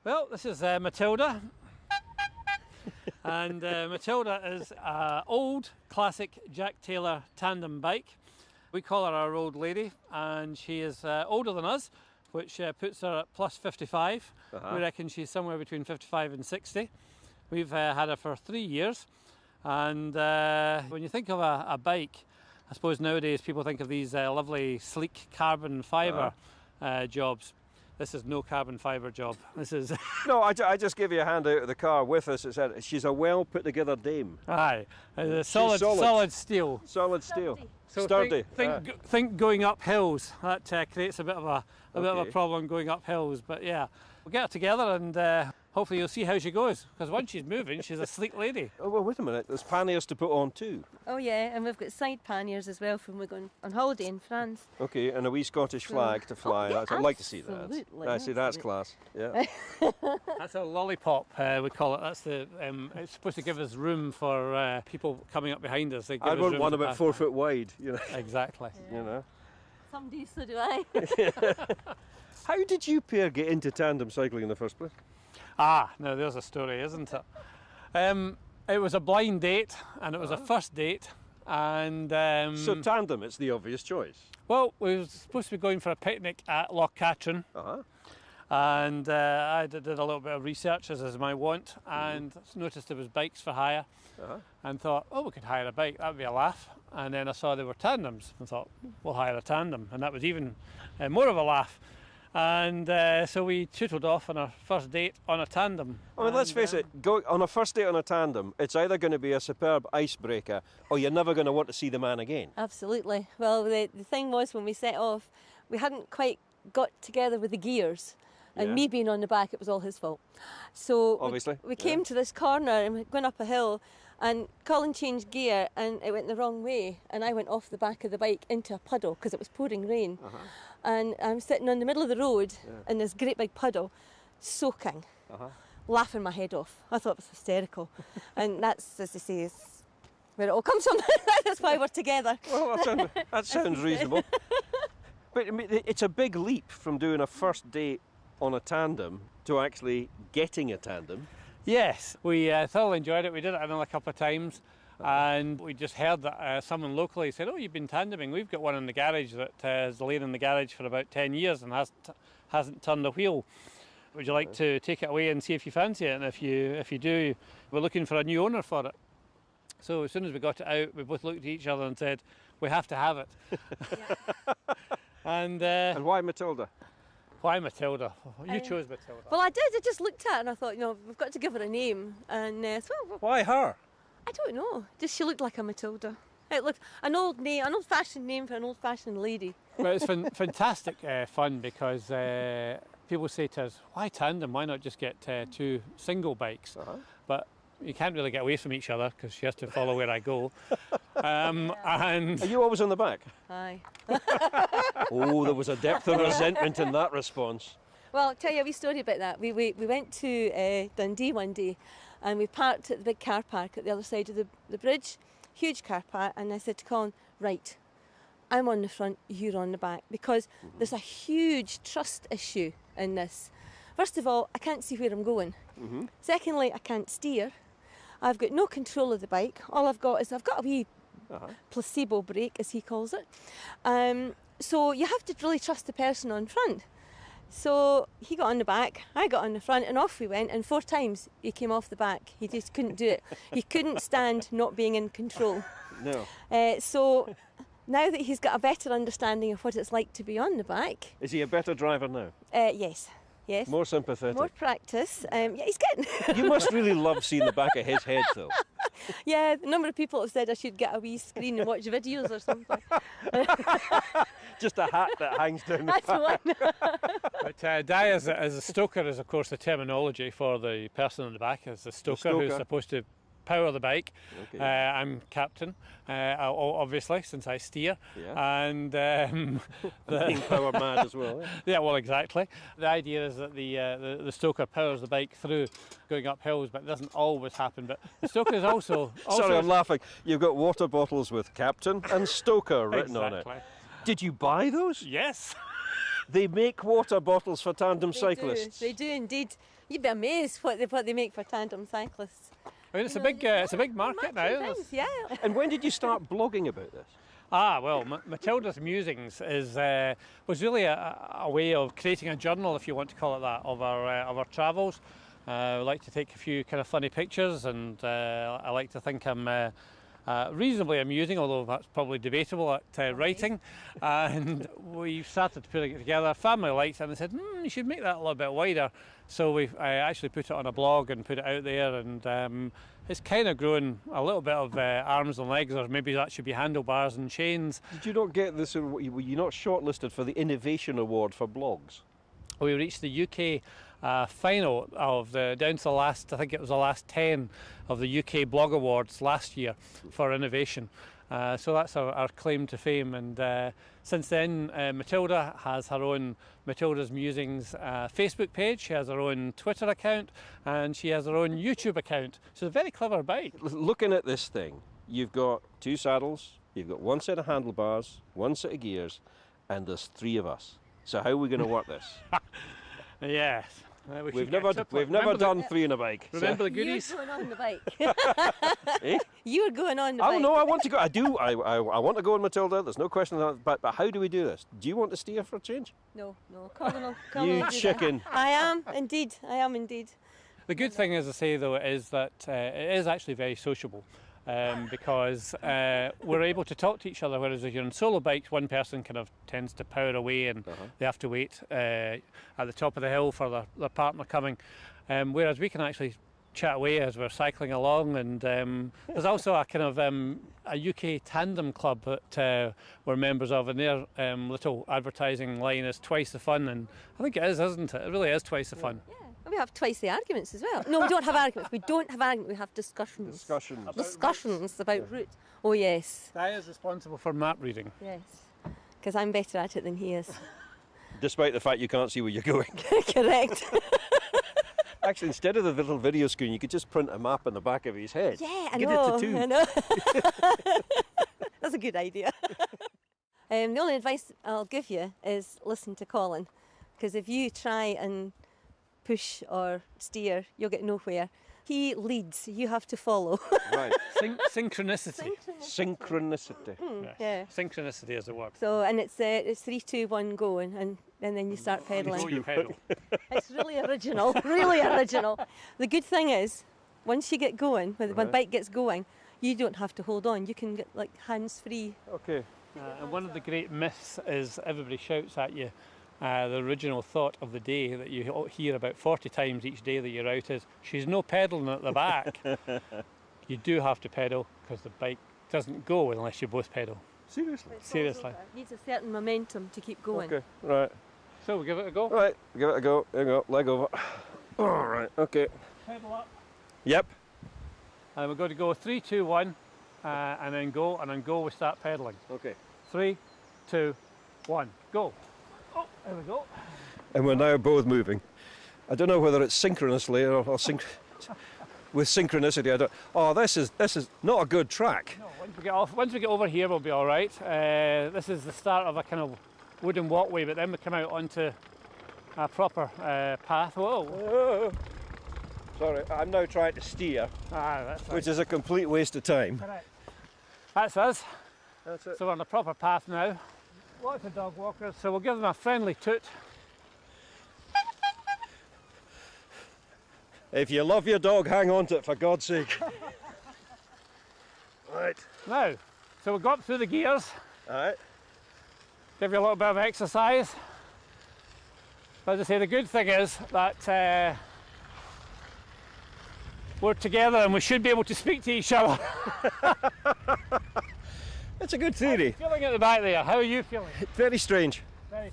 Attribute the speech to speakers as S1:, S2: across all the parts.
S1: Well, this is Matilda. And Matilda is an old classic Jack Taylor tandem bike. We call her our old lady, and she is older than us, which puts her at plus 55. We reckon she's somewhere between 55 and 60. We've had her for 3 years, and when you think of a bike, I suppose nowadays people think of these lovely sleek carbon fibre jobs. This is no carbon fibre job. This is...
S2: No, I just gave you a hand out of the car with us. It said she's a well put together dame.
S1: Aye, solid steel.
S2: Solid steel.
S1: So
S2: sturdy.
S1: Think going up hills. That creates a bit of a problem going up hills. But yeah, we'll get her together and hopefully you'll see how she goes. Because once she's moving, she's a sleek lady.
S2: Oh well, wait a minute. There's panniers to put on too.
S3: Oh yeah, and we've got side panniers as well from we're going on holiday in France.
S2: Okay, and a wee Scottish flag to fly.
S3: yeah,
S2: I'd like to see that.
S3: Absolutely.
S2: I see that's class. Yeah.
S1: That's a lollipop, we call it. That's the. It's supposed to give us room for people coming up behind us.
S2: I'd want one about 4 foot wide. You know.
S1: Exactly.
S2: You know.
S3: Some days so do I.
S2: How did you pair get into tandem cycling in the first place?
S1: Now there's a story, isn't it? It was a blind date, and it was a first date, and...
S2: so tandem, it's the obvious choice?
S1: Well, we were supposed to be going for a picnic at Loch, and I did a little bit of research, as is my wont, and noticed there was bikes for hire, and thought, oh, we could hire a bike, that would be a laugh. And then I saw there were tandems, and thought, we'll hire a tandem, and that was even more of a laugh. And so we tootled off on our first date on a tandem.
S2: I mean, let's face it, go on a first date on a tandem, it's either going to be a superb icebreaker or you're never going to want to see the man again.
S3: Absolutely. Well, the thing was when we set off, we hadn't quite got together with the gears. And me being on the back, it was all his fault. So
S2: obviously,
S3: we came to this corner and we were going up a hill, and Colin changed gear and it went the wrong way, and I went off the back of the bike into a puddle because it was pouring rain. And I'm sitting on the middle of the road in this great big puddle, soaking, laughing my head off. I thought it was hysterical. And that's, as they say, is where it all comes from. That's why we're together.
S2: Well, that sounds reasonable. But I mean, it's a big leap from doing a first date on a tandem to actually getting a tandem.
S1: Yes, we thoroughly enjoyed it. We did it another couple of times, and we just heard that someone locally said, oh, you've been tandeming. We've got one in the garage that has lain in the garage for about 10 years and hasn't turned a wheel. Would you like to take it away and see if you fancy it? And if you do, we're looking for a new owner for it. So as soon as we got it out, we both looked at each other and said, we have to have it. And
S2: why Matilda?
S1: Why Matilda? You chose Matilda.
S3: Well, I did. I just looked at her and I thought, we've got to give her a name. And
S2: why her?
S3: I don't know. Just she looked like a Matilda. It looked an old-fashioned name for an old-fashioned lady.
S1: Well, it's fantastic fun because people say to us, why tandem? Why not just get 2 single bikes? But you can't really get away from each other because she has to follow where I go. And
S2: are you always on the back?
S3: Aye.
S2: Oh, there was a depth of resentment in that response.
S3: Well, I'll tell you a wee story about that. We went to Dundee one day and we parked at the big car park at the other side of the bridge, huge car park, and I said to Colin, right, I'm on the front, you're on the back, because there's a huge trust issue in this. First of all, I can't see where I'm going. Secondly, I can't steer. I've got no control of the bike. All I've got is a wee placebo brake, as he calls it. So you have to really trust the person on front. So he got on the back, I got on the front, and off we went, and 4 times he came off the back. He just couldn't do it. He couldn't stand not being in control.
S2: No.
S3: So now that he's got a better understanding of what it's like to be on the back...
S2: Is he a better driver now?
S3: Yes.
S2: More sympathetic.
S3: More practice. Yeah, he's getting...
S2: You must really love seeing the back of his head, though.
S3: Yeah, the number of people have said I should get a wee screen and watch videos or something.
S2: Just a hat that hangs down the back.
S1: But Diane, as a stoker, is of course the terminology for the person on the back, as a stoker who's supposed to power the bike. I'm captain, obviously, since I steer. And
S2: being power mad as well.
S1: Yeah, well, exactly. The idea is that the stoker powers the bike through going up hills, but it doesn't always happen. But the stoker is also
S2: Sorry, I'm laughing. You've got water bottles with captain and stoker written on it. Did you buy those?
S1: Yes.
S2: They make water bottles for tandem cyclists.
S3: They do indeed. You'd be amazed what they make for tandem cyclists.
S1: I mean, it's a big market now.
S3: Things, yeah.
S2: And when did you start blogging about this?
S1: Well, Matildas Musings was really a way of creating a journal, if you want to call it that, of our travels. We like to take a few kind of funny pictures, and I like to think I'm reasonably amusing, although that's probably debatable at writing. And we started putting it together. Family liked it, and they said, you should make that a little bit wider. So I actually put it on a blog and put it out there, and it's kind of grown a little bit of arms and legs, or maybe that should be handlebars and chains.
S2: Did you not get this? Were you not shortlisted for the Innovation Award for blogs?
S1: We reached the UK final of down to the last, I think it was the last 10 of the UK Blog Awards last year for innovation. So that's our claim to fame, and since then Matilda has her own Matildas Musings Facebook page, she has her own Twitter account, and she has her own YouTube account. So it's a very clever bike.
S2: Looking at this thing, you've got 2 saddles, you've got 1 set of handlebars, 1 set of gears, and there's 3 of us. So how are we going to work this?
S1: Yes.
S2: We've never done 3 in a bike.
S1: Remember the goodies?
S3: You were going on the bike.
S2: Eh?
S3: You were going on the bike.
S2: Oh no, I want to go. I do. I want to go on Matilda. There's no question about that. But how do we do this? Do you want to steer for a change?
S3: No. Colin will
S2: You
S3: do
S2: chicken.
S3: that. I am indeed.
S1: The good thing, as I say though, is that it is actually very sociable. Because we're able to talk to each other, whereas if you're on solo bikes, one person kind of tends to power away, and they have to wait at the top of the hill for their partner coming, whereas we can actually chat away as we're cycling along. And there's also a kind of a UK Tandem Club that we're members of, and their little advertising line is twice the fun, and I think it is, isn't it? It really is twice the fun.
S3: Yeah. We have twice the arguments as well. No, we don't have arguments. We have discussions. Discussions about route. Oh yes.
S1: Diane is responsible for map reading.
S3: Yes. Because I'm better at it than he is.
S2: Despite the fact you can't see where you're going.
S3: Correct.
S2: Actually, instead of the little video screen, you could just print a map on the back of his head.
S3: Yeah, I
S2: Get
S3: know.
S2: it to 2.
S3: I know. That's a good idea. The only advice I'll give you is listen to Colin, because if you try and push or steer, you'll get nowhere. He leads, you have to follow.
S2: Right.
S1: Synchronicity.
S2: Synchronicity.
S3: Yeah.
S1: Synchronicity as it works.
S3: So, and it's 3, 2, 1, go, and then you start pedalling.
S1: You pedal.
S3: It's really original, really original. The good thing is, once you get going, when the bike gets going, you don't have to hold on. You can get like hands-free.
S2: Okay.
S1: And one of the great myths is everybody shouts at you. The original thought of the day that you hear about 40 times each day that you're out is, she's no pedalling at the back. You do have to pedal, because the bike doesn't go unless you both pedal.
S2: Seriously?
S1: Seriously.
S3: It needs a certain momentum to keep going.
S2: Okay, right.
S1: So we give it a go?
S2: Right, give it a go. There you go, leg over. All right, okay.
S1: Pedal up.
S2: Yep.
S1: And we're going to go 3, 2, 1, and then go, we start pedaling.
S2: Okay.
S1: 3, 2, 1, go. Oh, there we go.
S2: And we're now both moving. I don't know whether it's synchronously or with synchronicity. I don't. Oh, this is not a good track.
S1: No, once we get over here, we'll be all right. This is the start of a kind of wooden walkway, but then we come out onto a proper path. Whoa!
S2: Sorry, I'm now trying to steer,
S1: That's right.
S2: which is a complete waste of time.
S1: Correct. That's us.
S2: That's it.
S1: So we're on a proper path now. Lots of dog walkers, so we'll give them a friendly toot.
S2: If you love your dog, hang on to it, for God's sake. Right.
S1: Now, so we'll go up through the gears,
S2: All right.
S1: give you a little bit of exercise. As I say, the good thing is that we're together and we should be able to speak to each other.
S2: It's a good theory.
S1: Feeling at the back there, how are you feeling?
S2: Very strange.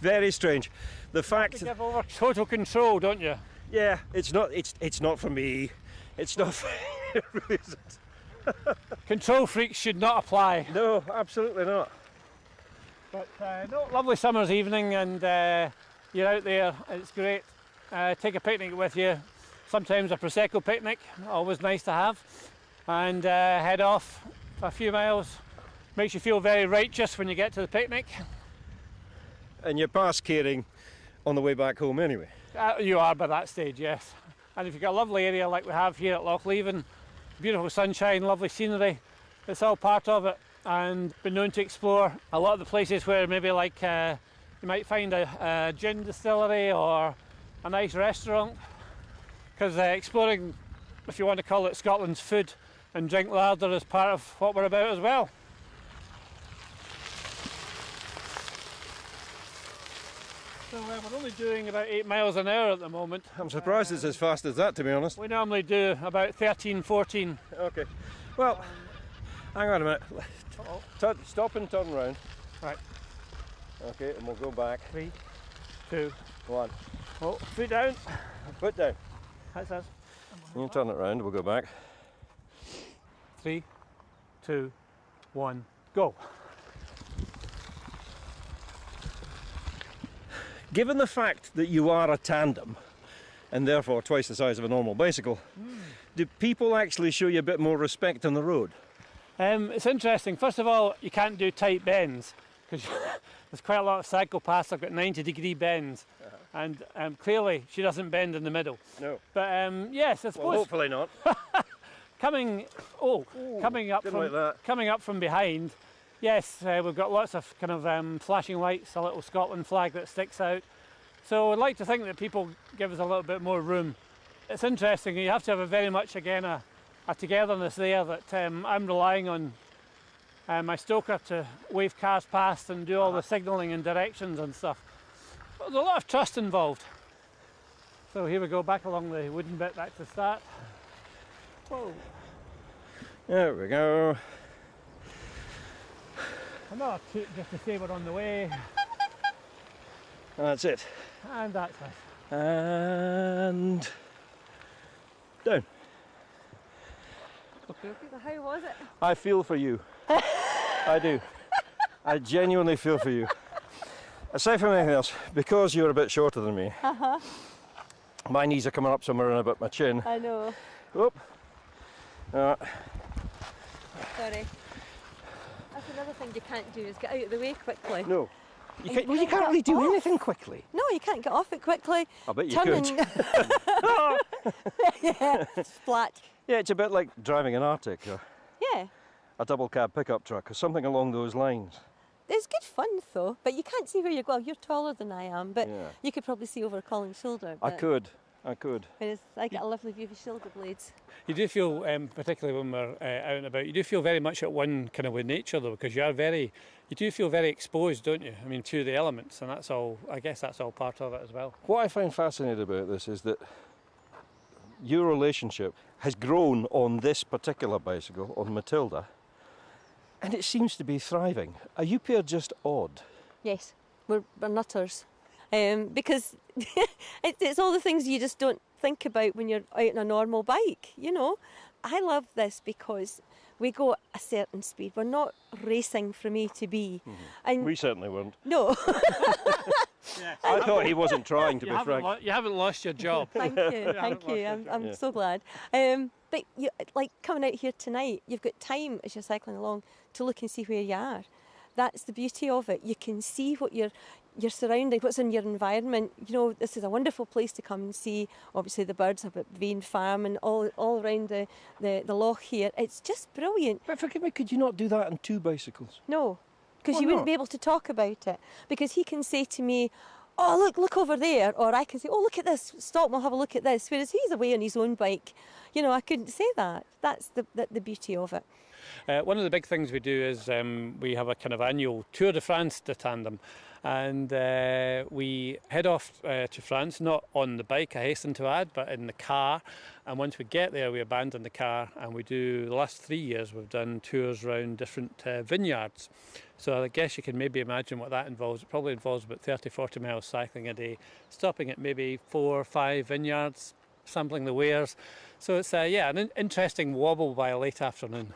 S2: Very strange. The fact.
S1: You give over total control, don't you?
S2: Yeah, it's not for me. It's not. It really isn't.
S1: Control freaks should not apply.
S2: No, absolutely not.
S1: But no, lovely summer's evening, and you're out there. It's great. Take a picnic with you. Sometimes a prosecco picnic, always nice to have. And head off a few miles. Makes you feel very righteous when you get to the picnic.
S2: And you pass caring, on the way back home anyway.
S1: You are by that stage, yes. And if you've got a lovely area like we have here at Loch Leven, beautiful sunshine, lovely scenery, it's all part of it. And been known to explore a lot of the places where maybe like you might find a gin distillery or a nice restaurant. Because exploring, if you want to call it, Scotland's food and drink larder is part of what we're about as well. So we're only doing about 8 miles an hour at the moment.
S2: I'm surprised it's as fast as that, to be honest.
S1: We normally do about 13, 14.
S2: Okay. Well, hang on a minute. Stop and turn round.
S1: Right.
S2: Okay, and we'll go back.
S1: 3, 2,
S2: 1.
S1: oh, foot down.
S2: Foot down.
S1: That's us.
S2: You turn it round, we'll go back.
S1: 3, 2, 1, go.
S2: Given the fact that you are a tandem, and therefore twice the size of a normal bicycle, do people actually show you a bit more respect on the road?
S1: It's interesting. First of all, you can't do tight bends because there's quite a lot of psychopaths that have got 90-degree bends, and clearly she doesn't bend in the middle.
S2: No.
S1: But yes, I suppose.
S2: Well, hopefully not.
S1: coming up from behind. Yes, we've got lots of kind of flashing lights, a little Scotland flag that sticks out. So I'd like to think that people give us a little bit more room. It's interesting. You have to have a very much again a togetherness there that I'm relying on my Stoker to wave cars past and do all the signalling and directions and stuff. But there's a lot of trust involved. So here we go, back along the wooden bit, back to start. Whoa.
S2: There we go.
S1: Another toot just to say we're on the way.
S2: That's it.
S1: And that's us.
S2: And down.
S1: Okay.
S3: So how was it?
S2: I feel for you. I do. I genuinely feel for you. Aside from anything else, because you're a bit shorter than me, my knees are coming up somewhere around about my chin.
S3: I know.
S2: Whoop.
S3: Sorry. That's another thing you can't do is get out of the way quickly.
S2: No. You can't really do anything quickly.
S3: No, you can't get off it quickly.
S2: I bet you could.
S3: Yeah, it's flat.
S2: Yeah, it's a bit like driving an Arctic or
S3: Yeah.
S2: a double cab pickup truck or something along those lines.
S3: It's good fun though, but you can't see where you're going. You're taller than I am, but
S2: Yeah.
S3: you could probably see over Colin's shoulder.
S2: I
S3: but-
S2: could.
S3: Whereas I get a lovely view of his shoulder blades.
S1: You do feel, particularly when we're out and about, you do feel very much at one kind of with nature though, because you do feel very exposed, don't you? I mean, to the elements, and that's all, I guess that's all part of it as well.
S2: What I find fascinating about this is that your relationship has grown on this particular bicycle, on Matilda, and it seems to be thriving. Are you pair just odd?
S3: Yes, we're nutters. Because it's all the things you just don't think about when you're out on a normal bike, you know. I love this because we go a certain speed. We're not racing from A to B. And
S2: We certainly weren't.
S3: no.
S2: I thought he wasn't trying, to be frank.
S1: You haven't lost your job.
S3: Thank you, thank you. I'm so glad. But you, like coming out here tonight, you've got time as you're cycling along to look and see where you are. That's the beauty of it. You can see what you're surrounding, what's in your environment. You know, this is a wonderful place to come and see. Obviously, the birds up at Leven Farm and all around the Loch here. It's just brilliant.
S2: But forgive me, could you not do that on two bicycles?
S3: No, because
S2: Why
S3: you wouldn't
S2: not?
S3: be able to talk about it. Because he can say to me, "Oh, look over there," or I can say, "Oh, look at this. Stop, we'll have a look at this." Whereas he's away on his own bike. You know, I couldn't say that. That's the beauty of it.
S1: One of the big things we do is we have a kind of annual Tour de France de tandem, and we head off to France, not on the bike, I hasten to add, but in the car. And once we get there, we abandon the car, and we do, the last 3 years, we've done tours around different vineyards. So I guess you can maybe imagine what that involves. It probably involves about 30, 40 miles cycling a day, stopping at maybe 4 or 5 vineyards, sampling the wares. So it's an interesting wobble by a late afternoon.